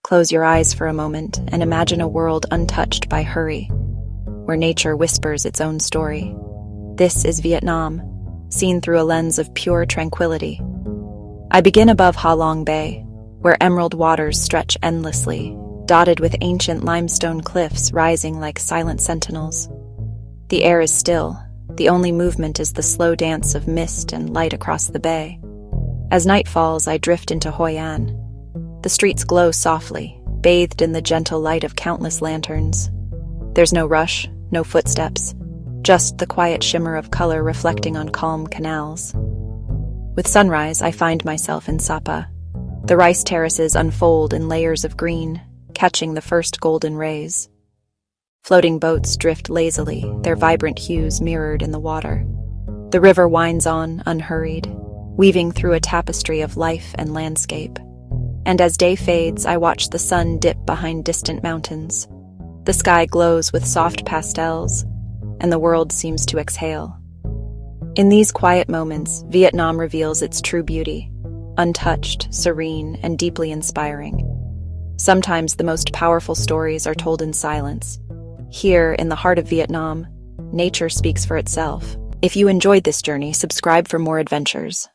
Close your eyes for a moment and imagine a world untouched by hurry, where nature whispers its own story. This is Vietnam, seen through a lens of pure tranquility. I begin above Ha Long Bay, where emerald waters stretch endlessly, dotted with ancient limestone cliffs rising like silent sentinels. The air is still. The only movement is the slow dance of mist and light across the bay. As night falls, I drift into Hoi An. The streets glow softly, bathed in the gentle light of countless lanterns. There's no rush, no footsteps, just the quiet shimmer of color reflecting on calm canals. With sunrise, I find myself in Sapa. The rice terraces unfold in layers of green, catching the first golden rays. Floating boats drift lazily, their vibrant hues mirrored in the water. The river winds on, unhurried, weaving through a tapestry of life and landscape. And as day fades, I watch the sun dip behind distant mountains. The sky glows with soft pastels, and the world seems to exhale. In these quiet moments, Vietnam reveals its true beauty, untouched, serene, and deeply inspiring. Sometimes the most powerful stories are told in silence. Here, in the heart of Vietnam, nature speaks for itself. If you enjoyed this journey, subscribe for more adventures.